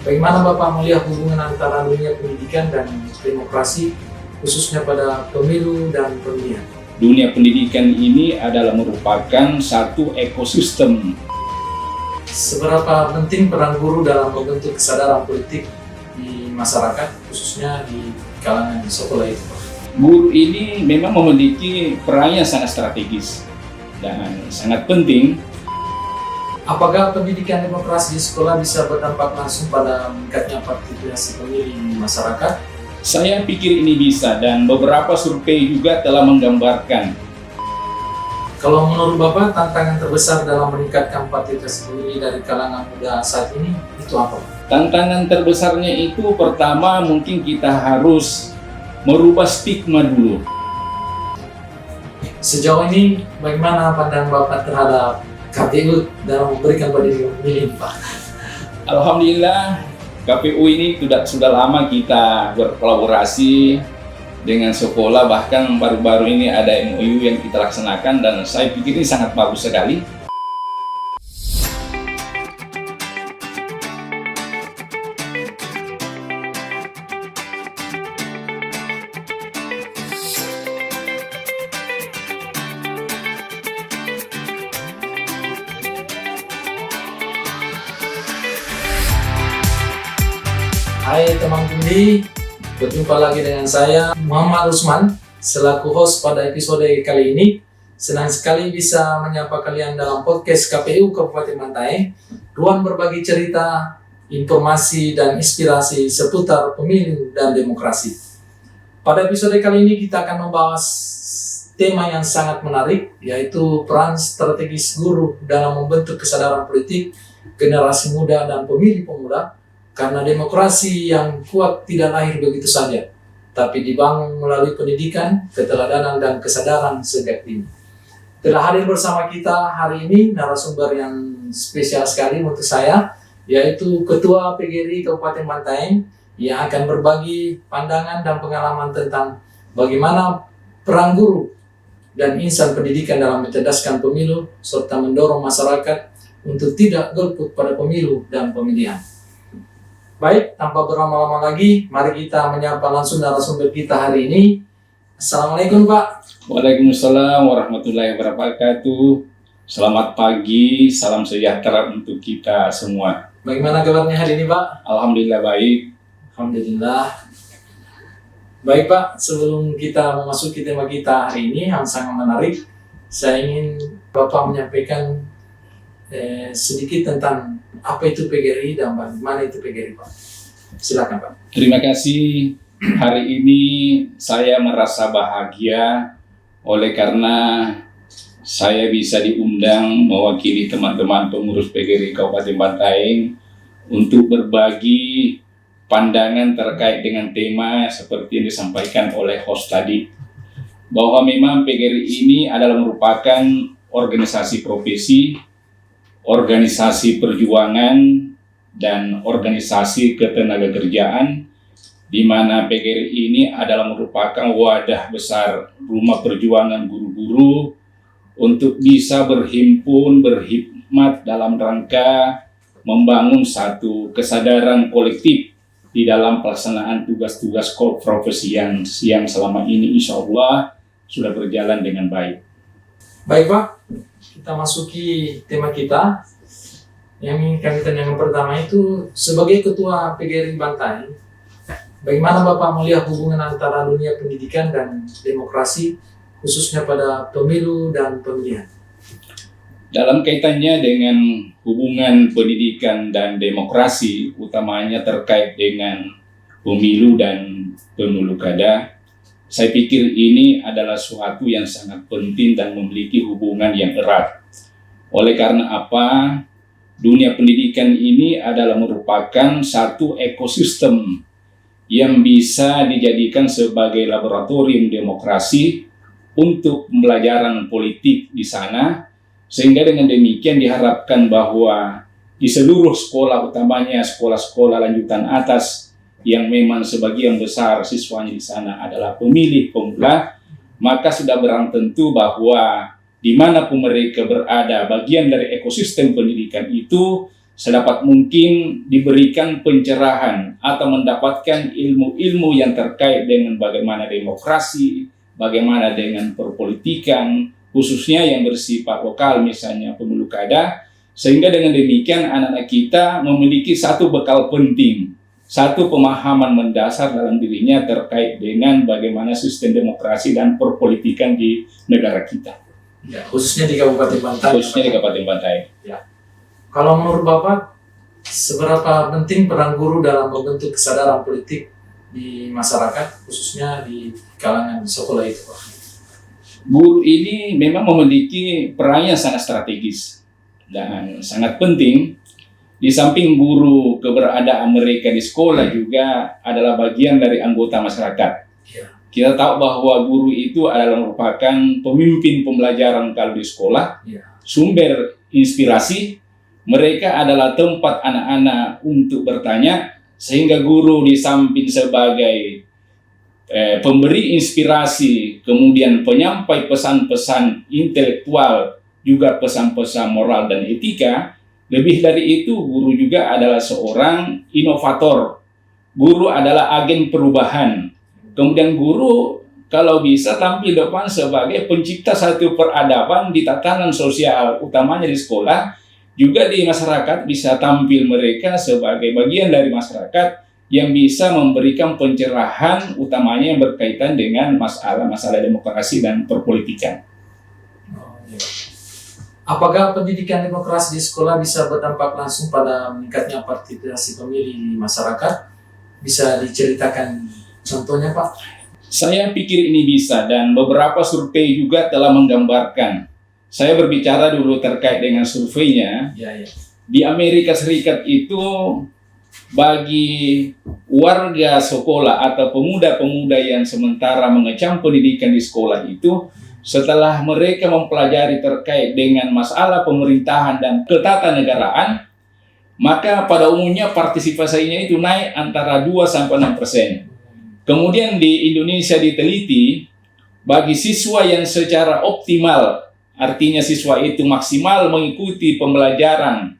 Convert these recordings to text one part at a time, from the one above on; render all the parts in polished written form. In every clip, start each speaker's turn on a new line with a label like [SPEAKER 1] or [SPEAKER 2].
[SPEAKER 1] Bagaimana Bapak melihat hubungan antara dunia pendidikan dan demokrasi, khususnya pada pemilu dan pemilihan?
[SPEAKER 2] Dunia pendidikan ini adalah merupakan satu ekosistem.
[SPEAKER 1] Seberapa penting peran guru dalam membentuk kesadaran politik di masyarakat, khususnya di kalangan sekolah itu?
[SPEAKER 2] Guru ini memang memiliki peran yang sangat strategis dan sangat penting.
[SPEAKER 1] Apakah pendidikan demokrasi di sekolah bisa berdampak langsung pada meningkatnya partisipasi pemilih di masyarakat?
[SPEAKER 2] Saya pikir ini bisa, dan beberapa survei juga telah menggambarkan.
[SPEAKER 1] Kalau menurut Bapak, tantangan terbesar dalam meningkatkan partisipasi pemilih dari kalangan muda saat ini itu apa?
[SPEAKER 2] Tantangan terbesarnya itu pertama mungkin kita harus merubah stigma dulu.
[SPEAKER 1] Sejauh ini bagaimana pandangan Bapak terhadap KPU dalam memberikan pemilih Pak?
[SPEAKER 2] Alhamdulillah, KPU ini sudah lama kita berkolaborasi dengan sekolah, bahkan baru-baru ini ada MOU yang kita laksanakan, dan saya pikir ini sangat bagus sekali.
[SPEAKER 1] Hai teman Pundi, berjumpa lagi dengan saya Muhammad Usman selaku host pada episode kali ini. Senang sekali bisa menyapa kalian dalam podcast KPU Kabupaten Bantaeng, ruang berbagi cerita, informasi dan inspirasi seputar pemilu dan demokrasi. Pada episode kali ini kita akan membahas tema yang sangat menarik, yaitu peran strategis guru dalam membentuk kesadaran politik generasi muda dan pemilih pemuda. Karena demokrasi yang kuat tidak lahir begitu saja, tapi dibangun melalui pendidikan, keteladanan, dan kesadaran sejak dini. Telah hadir bersama kita hari ini narasumber yang spesial sekali untuk saya, yaitu Ketua PGRI Kabupaten Bantaeng, yang akan berbagi pandangan dan pengalaman tentang bagaimana peran guru dan insan pendidikan dalam mencerdaskan pemilu, serta mendorong masyarakat untuk tidak golput pada pemilu dan pemilihan. Baik, tanpa berlama-lama lagi, mari kita menyapa langsung narasumber kita hari ini. Assalamualaikum Pak.
[SPEAKER 2] Waalaikumsalam warahmatullahi wabarakatuh. Selamat pagi, salam sejahtera untuk kita semua.
[SPEAKER 1] Bagaimana kabarnya hari ini Pak?
[SPEAKER 2] Alhamdulillah baik.
[SPEAKER 1] Alhamdulillah. Baik Pak, sebelum kita memasuki tema kita hari ini yang sangat menarik, saya ingin Bapak menyampaikan sedikit tentang apa itu PGRI dan bagaimana itu PGRI Pak. Silakan Pak.
[SPEAKER 2] Terima kasih. Hari ini saya merasa bahagia oleh karena saya bisa diundang mewakili teman-teman pengurus PGRI Kabupaten Bantaeng untuk berbagi pandangan terkait dengan tema seperti yang disampaikan oleh host tadi, bahwa memang PGRI ini adalah merupakan organisasi profesi, organisasi perjuangan, dan organisasi ketenagakerjaan, di mana PGRI ini adalah merupakan wadah besar rumah perjuangan guru-guru untuk bisa berhimpun, berhikmat dalam rangka membangun satu kesadaran kolektif di dalam pelaksanaan tugas-tugas profesi yang selama ini insya Allah sudah berjalan dengan baik.
[SPEAKER 1] Baik Pak, kita masuki tema kita. Yang ingin kami tanyakan pertama itu, sebagai Ketua PGRI Bantaeng, bagaimana Bapak melihat hubungan antara dunia pendidikan dan demokrasi, khususnya pada pemilu dan pemilihan?
[SPEAKER 2] Dalam kaitannya dengan hubungan pendidikan dan demokrasi, utamanya terkait dengan pemilu dan pemilu kada, saya pikir ini adalah suatu yang sangat penting dan memiliki hubungan yang erat. Oleh karena apa? Dunia pendidikan ini adalah merupakan satu ekosistem yang bisa dijadikan sebagai laboratorium demokrasi untuk pembelajaran politik di sana, sehingga dengan demikian diharapkan bahwa di seluruh sekolah, utamanya sekolah-sekolah lanjutan atas yang memang sebagian besar siswanya di sana adalah pemilih pemula, maka sudah barang tentu bahwa dimanapun mereka berada, bagian dari ekosistem pendidikan itu sedapat mungkin diberikan pencerahan atau mendapatkan ilmu-ilmu yang terkait dengan bagaimana demokrasi, bagaimana dengan perpolitikan, khususnya yang bersifat lokal, misalnya pemilu kada, sehingga dengan demikian anak-anak kita memiliki satu bekal penting, satu pemahaman mendasar dalam dirinya terkait dengan bagaimana sistem demokrasi dan perpolitikan di negara kita.
[SPEAKER 1] Ya, khususnya di Kabupaten Bantaeng.
[SPEAKER 2] Khususnya di Kabupaten Bantaeng.
[SPEAKER 1] Ya. Kalau menurut Bapak, seberapa penting peran guru dalam membentuk kesadaran politik di masyarakat, khususnya di kalangan sekolah itu, Pak?
[SPEAKER 2] Guru ini memang memiliki peran yang sangat strategis dan sangat penting. Di samping guru, keberadaan mereka di sekolah juga adalah bagian dari anggota masyarakat.
[SPEAKER 1] Ya.
[SPEAKER 2] Kita tahu bahwa guru itu adalah merupakan pemimpin pembelajaran kalau di sekolah,
[SPEAKER 1] Ya.
[SPEAKER 2] sumber inspirasi. Mereka adalah tempat anak-anak untuk bertanya, sehingga guru di samping sebagai pemberi inspirasi, kemudian penyampai pesan-pesan intelektual, juga pesan-pesan moral dan etika. Lebih dari itu, guru juga adalah seorang inovator. Guru adalah agen perubahan. Kemudian guru kalau bisa tampil depan sebagai pencipta satu peradaban di tatanan sosial, utamanya di sekolah. Juga di masyarakat bisa tampil mereka sebagai bagian dari masyarakat yang bisa memberikan pencerahan utamanya yang berkaitan dengan masalah-masalah demokrasi dan perpolitikan.
[SPEAKER 1] Apakah pendidikan demokrasi di sekolah bisa berdampak langsung pada meningkatnya partisipasi pemilih di masyarakat? Bisa diceritakan contohnya, Pak?
[SPEAKER 2] Saya pikir ini bisa, dan beberapa survei juga telah menggambarkan. Saya berbicara dulu terkait dengan surveinya.
[SPEAKER 1] Ya.
[SPEAKER 2] Di Amerika Serikat itu bagi warga sekolah atau pemuda-pemuda yang sementara mengecam pendidikan di sekolah itu, setelah mereka mempelajari terkait dengan masalah pemerintahan dan ketatanegaraan, maka pada umumnya partisipasinya itu naik antara 2-6%. Kemudian di Indonesia diteliti, bagi siswa yang secara optimal, artinya siswa itu maksimal mengikuti pembelajaran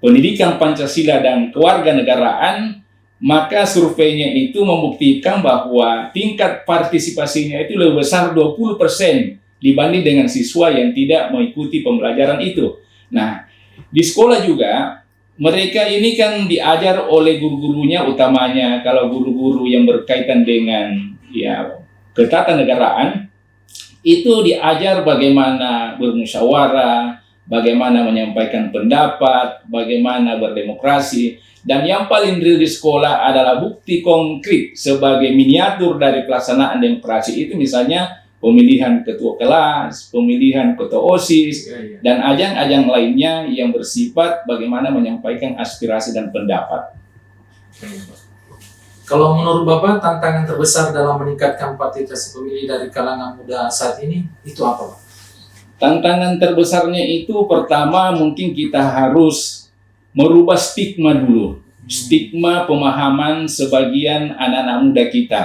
[SPEAKER 2] pendidikan Pancasila dan kewarganegaraan, maka surveinya itu membuktikan bahwa tingkat partisipasinya itu lebih besar 20% dibanding dengan siswa yang tidak mengikuti pembelajaran itu. Nah, di sekolah juga mereka ini kan diajar oleh guru-gurunya, utamanya kalau guru-guru yang berkaitan dengan ketatanegaraan, itu diajar bagaimana bermusyawarah, bagaimana menyampaikan pendapat, bagaimana berdemokrasi. Dan yang paling real di sekolah adalah bukti konkret sebagai miniatur dari pelaksanaan demokrasi itu, misalnya pemilihan ketua kelas, pemilihan ketua OSIS, dan ajang-ajang lainnya yang bersifat bagaimana menyampaikan aspirasi dan pendapat.
[SPEAKER 1] Kalau menurut Bapak, tantangan terbesar dalam meningkatkan partisipasi pemilih dari kalangan muda saat ini, itu apa, Pak?
[SPEAKER 2] Tantangan terbesarnya itu pertama mungkin kita harus merubah stigma dulu. Stigma pemahaman sebagian anak-anak muda kita.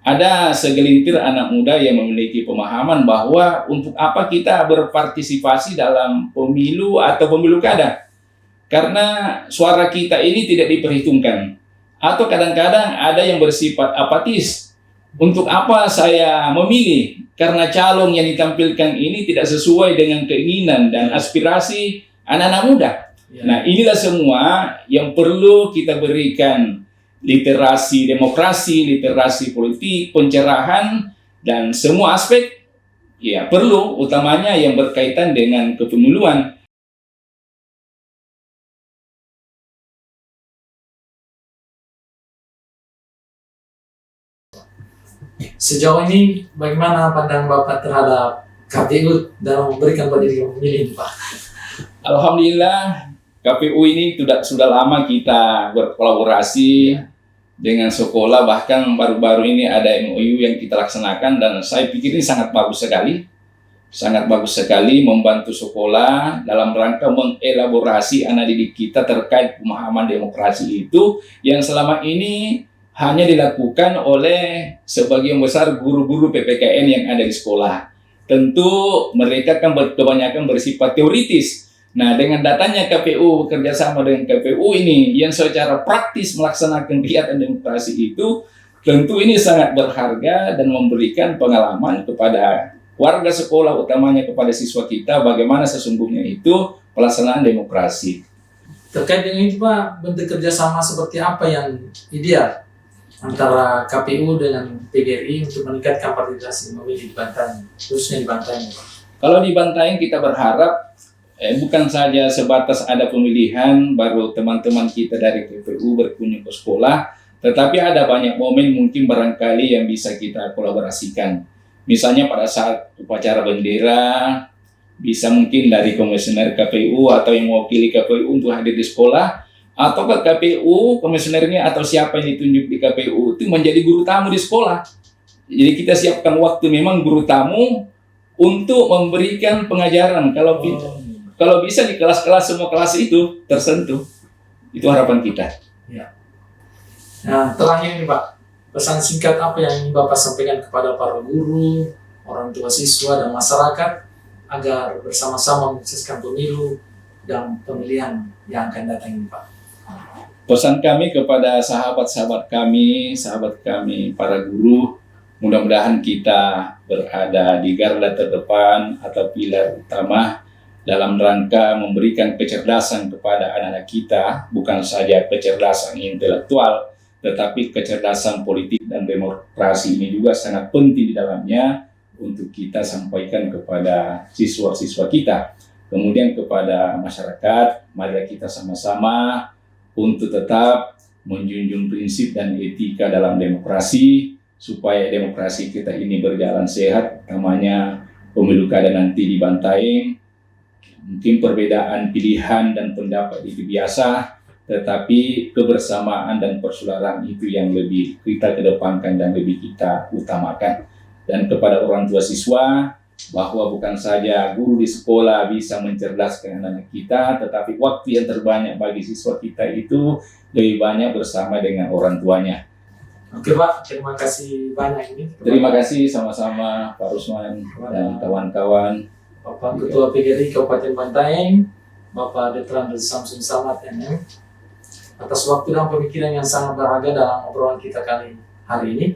[SPEAKER 2] Ada segelintir anak muda yang memiliki pemahaman bahwa untuk apa kita berpartisipasi dalam pemilu atau pemilu kada. Karena suara kita ini tidak diperhitungkan. Atau kadang-kadang ada yang bersifat apatis. Untuk apa saya memilih? Karena calon yang ditampilkan ini tidak sesuai dengan keinginan dan aspirasi anak-anak muda. Nah, inilah semua yang perlu kita berikan literasi demokrasi, literasi politik, pencerahan, dan semua aspek perlu, utamanya yang berkaitan dengan kepemiluan.
[SPEAKER 1] Sejauh ini bagaimana pandangan Bapak terhadap KPU dalam memberikan pendidikan pemilih, Pak?
[SPEAKER 2] Alhamdulillah, KPU ini sudah lama kita berkolaborasi dengan sekolah, bahkan baru-baru ini ada MOU yang kita laksanakan, dan saya pikir ini sangat bagus sekali membantu sekolah dalam rangka mengelaborasi anak didik kita terkait pemahaman demokrasi itu yang selama ini hanya dilakukan oleh sebagian besar guru-guru PPKN yang ada di sekolah. Tentu mereka kan kebanyakan bersifat teoritis, Nah, dengan datanya KPU bekerja sama dengan KPU ini yang secara praktis melaksanakan kegiatan demokrasi itu, tentu ini sangat berharga dan memberikan pengalaman kepada warga sekolah, utamanya kepada siswa kita, bagaimana sesungguhnya itu pelaksanaan demokrasi.
[SPEAKER 1] Terkait dengan itu Pak, bentuk kerjasama seperti apa yang ideal antara KPU dengan PGRI untuk meningkatkan partisipasi memilih di Bantaeng, khususnya di Bantaeng Pak?
[SPEAKER 2] Kalau di Bantaeng kita berharap bukan saja sebatas ada pemilihan baru teman-teman kita dari KPU berkunjung ke sekolah, tetapi ada banyak momen mungkin barangkali yang bisa kita kolaborasikan. Misalnya pada saat upacara bendera, bisa mungkin dari komisioner KPU atau yang mewakili KPU untuk hadir di sekolah, atau ke KPU, komisionernya atau siapa yang ditunjuk di KPU itu menjadi guru tamu di sekolah. Jadi kita siapkan waktu memang guru tamu untuk memberikan pengajaran. Kalau bisa di kelas-kelas, semua kelas itu tersentuh. Itu harapan kita.
[SPEAKER 1] Ya. Nah, terakhir nih Pak, pesan singkat apa yang ingin Bapak sampaikan kepada para guru, orang tua siswa, dan masyarakat agar bersama-sama menyukseskan pemilu dan pemilihan yang akan datang ini Pak?
[SPEAKER 2] Pesan kami kepada sahabat-sahabat kami, para guru, mudah-mudahan kita berada di garda terdepan atau pilar utama dalam rangka memberikan kecerdasan kepada anak-anak kita, bukan saja kecerdasan intelektual, tetapi kecerdasan politik dan demokrasi ini juga sangat penting di dalamnya untuk kita sampaikan kepada siswa-siswa kita. Kemudian kepada masyarakat, mari kita sama-sama untuk tetap menjunjung prinsip dan etika dalam demokrasi, supaya demokrasi kita ini berjalan sehat, utamanya pemilu kada nanti di Bantaeng. Mungkin perbedaan pilihan dan pendapat itu biasa, tetapi kebersamaan dan persaudaraan itu yang lebih kita kedepankan dan lebih kita utamakan. Dan kepada orang tua siswa, bahwa bukan saja guru di sekolah bisa mencerdaskan anak kita, tetapi waktu yang terbanyak bagi siswa kita itu lebih banyak bersama dengan orang tuanya.
[SPEAKER 1] Oke Pak, terima kasih banyak ini.
[SPEAKER 2] Terima kasih sama-sama Pak Rusman dan kawan-kawan.
[SPEAKER 1] Bapak Ketua PGRI Kabupaten Bantaeng, Bapak Detran Samsun Samad MM, atas waktu dan pemikiran yang sangat berharga dalam obrolan kita kali hari ini.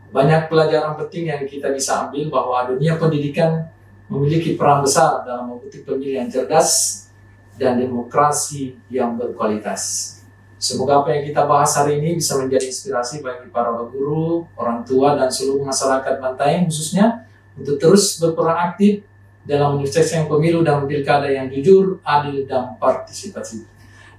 [SPEAKER 1] Banyak pelajaran penting yang kita bisa ambil bahwa dunia pendidikan memiliki peran besar dalam membentuk pemilih yang cerdas dan demokrasi yang berkualitas. Semoga apa yang kita bahas hari ini bisa menjadi inspirasi bagi para guru, orang tua, dan seluruh masyarakat Bantaeng khususnya untuk terus berperan aktif dalam menyukseskan pemilu dan pilkada yang jujur, adil, dan partisipatif.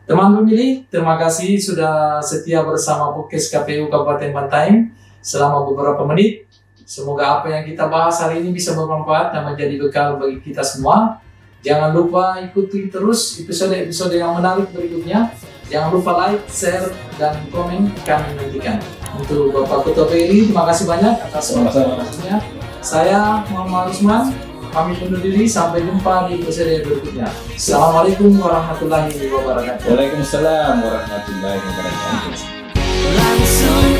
[SPEAKER 1] Teman pemilih, terima kasih sudah setia bersama podcast KPU Kabupaten Bantaeng selama beberapa menit. Semoga apa yang kita bahas hari ini bisa bermanfaat dan menjadi bekal bagi kita semua. Jangan lupa ikuti terus episode-episode yang menarik berikutnya. Jangan lupa like, share, dan komen, kami nantikan. Untuk Bapak Ketua PGRI, terima kasih banyak atas waktunya. Saya Muhammad Rusman, pamit undur diri, sampai jumpa di episode berikutnya. Assalamualaikum warahmatullahi wabarakatuh.
[SPEAKER 2] Waalaikumsalam warahmatullahi wabarakatuh.
[SPEAKER 3] Langsung